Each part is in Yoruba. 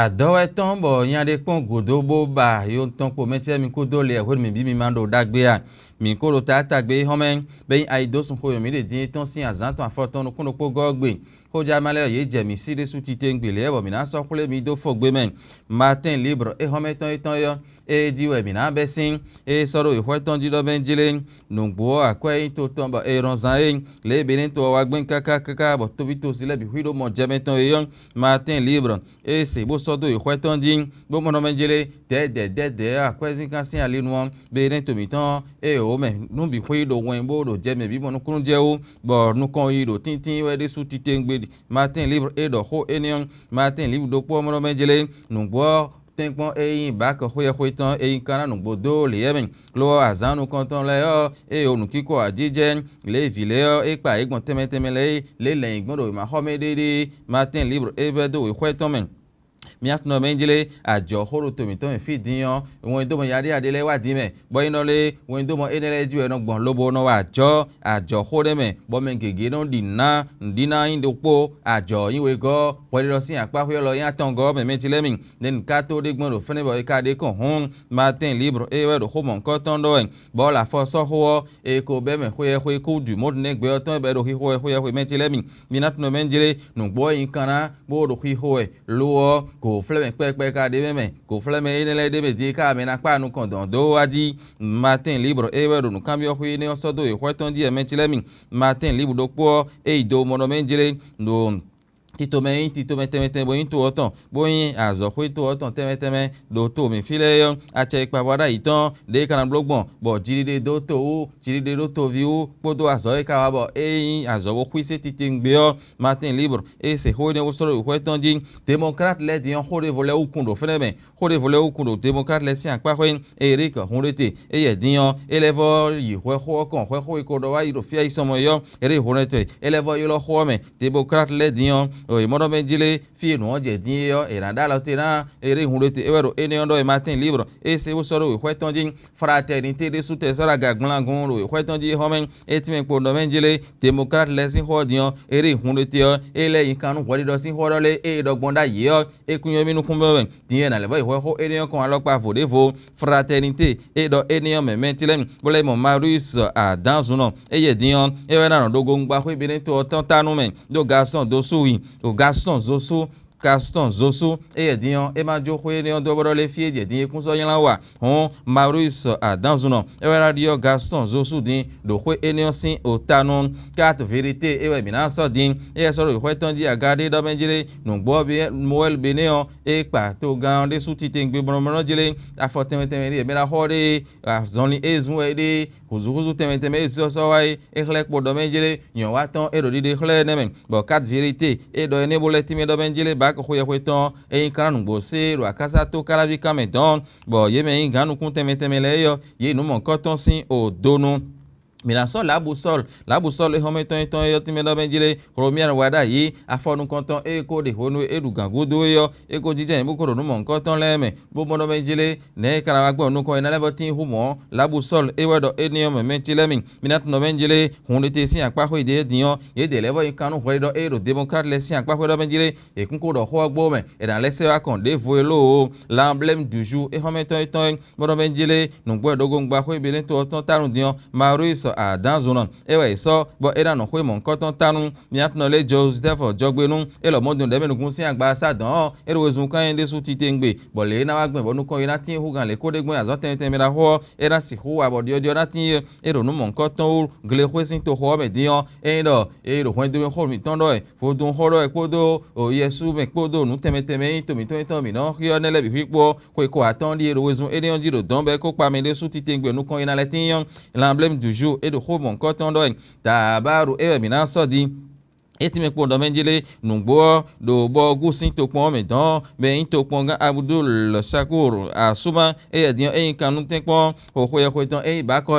Àdọ́wẹ́ tán bọ̀ yáde pọ́n gòdó bó bá yóò tán pò mẹ́tẹ́ mi kó dólé ẹ̀hó mi bí mi máa ń do dágbé à mi kó ro tààtà gbé họ́mẹ́ bẹ́yìn àìdósùn kó yomi lè dín tán sí àzántàn àfọ́tán kúnnú kó gọ́ọ̀gbé kó já malẹ̀ yé jẹ̀mí sí dé sùn ti tẹ́ ń gbèlè ẹ̀bọ̀ mi náà sọ kúlẹ̀ mi dó fò gbé mẹ́ Matin Libre họ́mẹ́ tán tán yọ diwẹ̀ mi náà bẹ́ sí sọ̀rọ̀ ìhọ́ tán jí lọ́bẹ̀ jílẹ̀ nùgbò àkọ́yìn tó tán bọ̀ ránṣán lẹ́ẹ̀bẹ̀ ní tó wá gbé kákákáká bọ̀ tóbi tó sílẹ̀ bí wíìdó mọ̀ jẹ́mẹ́ tán yọ Matin Libre sèbó sọ́dọ̀ ìhọ́ tán jí gbọ́mọdé méjèlé dẹ́dẹ́dẹ́dẹ́ àkọ́yìn kan sí àlẹ́ wọn bẹ́ẹ̀ ní tòmí tán o mẹ nubi wíìdó wọn bó do jẹ́mẹ́ bí mọ̀nù kúrú jẹ́ o bọ̀ nukàn yìí do tíntín wẹ́ẹ́dẹ́ sùn ti tẹ́ ń gbé Matin Libre dọ̀ hó ènìyàn Matin Libre do pọ́ ọmọdé méjèlé nùgbọ́ tẹ́gbọ́n eyín bákan hóyẹ́hóyé tán eyín kaná nùgbò dóòlì ẹ̀mí lọ́wọ́ àzánu kan tán lẹ́yọ́ ònù kíkọ́ àjíjẹ́ lẹ́ẹ̀fìlẹ́ ipa ìgbọ̀n tẹ́mẹ́tẹ́mẹ́ lẹ́lẹ́yìn gbọ́dọ̀ ìmọ̀ ahọ́mẹ́dẹ́dẹ́ Matin Libre ẹ̀bẹ́dọ̀ ìhọ́ tán mẹ́ miakuno menjele àjọ horo tomito me fidiyan won do mo yari adele wa di me bo ino le won do mo enele ji we no gbon lobo no wa àjọ hore me bo me gege no dina indopo àjọ yin we go wo lo sin apa ho lo yan tan go me mejile mi nen ka to de gbon ro fene bo ka de kan hun Matin Libre we do ho mo nkan tan do bo la fo so ho ko be me ho ko du mo ne gbe otan be do ho mejile mi minatuno menjele no gbo yin kana bo do ho lo ko fleme pẹpẹ ka de meme ko fleme inele de be ka me na pa nu kan don do aji Matin Libre we do nu cambio hu ni osodo e hweton di e mentilemi Matin Libre do po do mono menjele no titome teme boyin to otan boyin azo ko to otan teme do to mi file yo ache ipa wada itan de kan blogbon bo jiride do to vi o podo azo e ka wa bo azo wo kwise titingbe o Matin Libre se ho ne wo soro ko tan din démocrate le di on hore vole ukundo feneme hore vole ukundo démocrate le si apa ko Eric hunrete ye dian elevo yi ho kan ho ko do wa yi do fi isomo yo ere hunrete elevo yo lo ho me démocrate le dian o modo menjile fi no je din yo iranda lo te na ere hunrete ewero eni ondo Matin Libre se wo soro we tan din fraternité de sous tesora gagblangun ro we tan din homen etime po no menjile démocrate le sin ho dian ere hunrete yo ele yin kanu wori do sin ho le dogbon da ye yo ekunyo minu kunbe din na le bo ho eni kan alopa fodefo fraternité do eni me mentilem bole mo Marius Adjagan no ye din ewe na dogo ngba ho ibi ni to tan tanu men do Gaston do suwi Gaston Zoso dian majo khoye ne do boro le fie je din kun so yan la wa hon Marius Adjagan radio Gaston Zoso din do khoye enion sin otanu quatre vérité mi na so din so ro khoye tan di agade do menjile nu gbo bi moel beneon pa to gan de suti te ngbe bono jile afotemete mi la hore zonli ezun de kuzukuzu temeteme so wai ekhlek po do menjile yon wa tan ero de khle ne men bo quatre vérité do ene boleti me do menjile ba ko ye kweton kan nu bo se ro akasa to kala vi kamedon bo ye me nganu kun temeteme le yo ye nu mon koton sin o donu Milanson la boussole hometon yo timedo benjile romier wada yi afonu konton ko de honu edugangodo yo ko jije mu ko no mon konton leme bo mono benjile ne kara gbo nu ko ina levotin humo la boussole wedo enium mentilemi minat no benjile hunete sin apa ho ide dion ye de levo kanu hoido ero démocrate le sin apa ho do benjile kun ko do ho gbo me dans laisser wa kon de voelo l'emblème du jour hometon mono benjile nu gbo dogo ngba ho ibe ni to ton tarun dion Marius Adjagan so bo era no hwe mon koton tanu mi atno le Joseph jogbenu lo modun de menugun sin agba sadan ero wezun kan de su ti tengbe bo le na wa gbon bonu kan ina tin hu gan le kodegbon azo ten mira ho era si hu wa bo dio na tin ero nu mon koton gle hwe sin to ho me dion ero hwe de ho mi ton do fo dun ho ro podo o yesu me podo nu temeteme to mi no yo ne le bi fipo ko atan di ero wezun enion jiro don be ko pa me de su ti tengbe nu kan ina le tin l'emblème du jour de ho mon koton do tabaru mi na so di etime po do menjele nungbo do bo gusin to pon me don be in to pon ga Abdul Shakur asuma dian kanu ten pon ho ko ton ba ko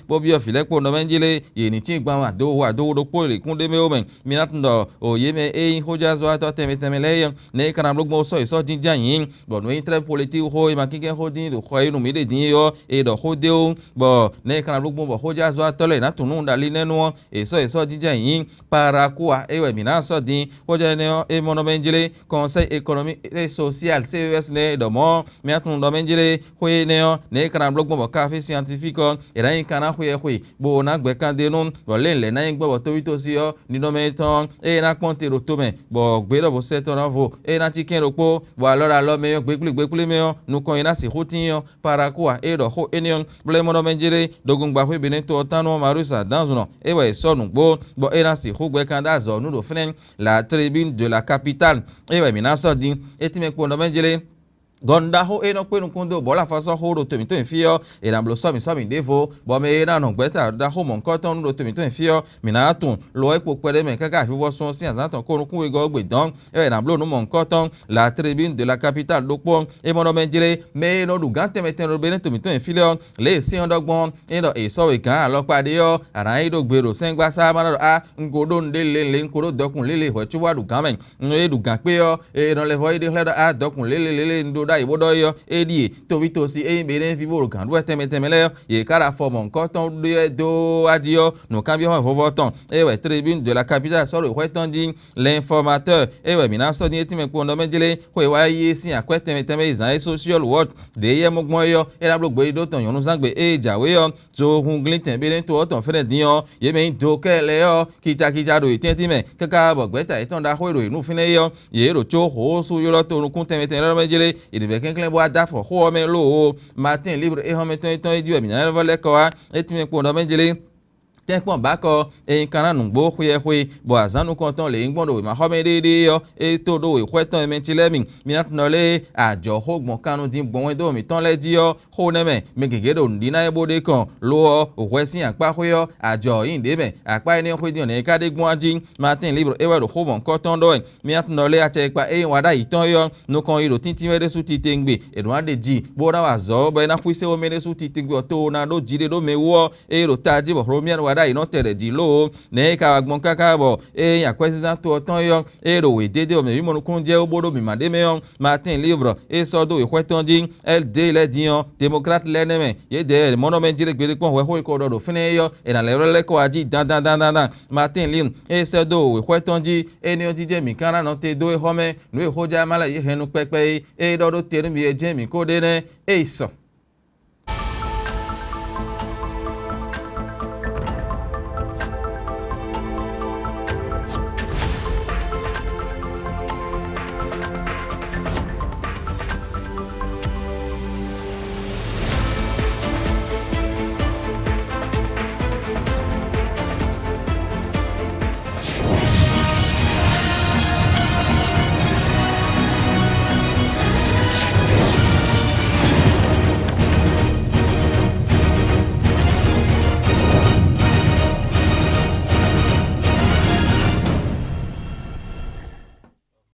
bo bi o file po do menjele ye ni tin gba wa do po le kun de me o men minat ndo o ye me hoja zo ato teme le ne kana blogmo so din jan bo no intre politique ho ma kinge ho din do ko inu mi de din yo do ho de o bo ne kana blogmo bo hoja zo ato le na tunu ndali nenu so din jan para kwa ewe mina so din hoje ne e monomenjele conseil économique et social CES ne do mo mi atun do menjele hoye ne kana blog mo café scientifique e ran kana hoye bo na gbe kan de nun bo le na yin gbo to to si o ni do meton e na konte ro to me bo gbe do bo set on vo e na chicken ropo bo alora lo me gbe me nu ko ina si hotin para kwa e do ho enion ble monomenjele dogun gba ho benin to tanu marusa dans no e we so nu gbo bo e na si ho gbe kan da zo nu do fnen la tribune de la capitale e we mina so din e ti me po no menjele gonda ho eno kwenu kundo bola faso ho ro to mi to infio e na blo so mi devo bo me na no gbeta da ho mon ko ton ro to mi to infio mi na tun lo epo pere me kaka fi wo sun si azan ko run kun we go gbedan e na blo no mon ko ton la tribune de la capitale lopo e mo no menjele me no du gante meten ro bene to mi to infio le si ondogbon e do e so we kan alopade yo ara ido gbero sengba sa ma no a ngodo ndele nkoro dokun lele ho chuwa du gan men e du gan pe yo e no le vo ide hledo a dokun lele ndo da ibodo yo edi to si e bere fi boro kan do temetemele ye kara form nko ton do adio no cambio ho voton e we tribune de la capitale so we ton din l'informateur e we mina so din etime ko ndo menjele ko wa ye si akwe temeteme izan social world de ye mogbon yo e la blogbo do ton yonu sangbe e jawe yo to hun glinten bere to ton fere din yo ye me do kele yo kicha do itentime kaka bogbeta e ton da ho ro inu fine yo ye ro cho ho su yo lo to kun temeteme menjele il quelqu'un boit d'afro ho me lo matin libre et homme ton et dieu bien le ko et tu me ko no menjele Tempon bako e kana nungbo hwe bo azanu konton le ngbondo we ma home dede yo e to do we hweton e mentilemi minat nole ajo hogbon kanu din gbon do mi ton le di yo ho neme megegedo ndina e bode kan lo o hwesin apa hwe yo ajo inde me apa eni hwe di on e kade gbon aji matin libre e we do hogbon konton do minat nole a che pa e wada iton yo no kon iro tintin we de su titengbe e do ade ji bo na wa zo bo na hwise o mene su titengbe to na do jide do mewo e ro taji bo romian dai no tere di lo ne ka agbon kaka bo e ya kwesiza to ton yo e ro we dede o me mo kun je obodo mi made me yo matin libre e so do we kweton din LD le dion démocrate le neme ye de monument jire gbere kon we ho ko do fine yo e na le ko aji dan matin libre e so do we kweton di e ni o jije mi kana no te do e home no e hoja mala ye henu pepe e do tere mi e je mi ko de ne e so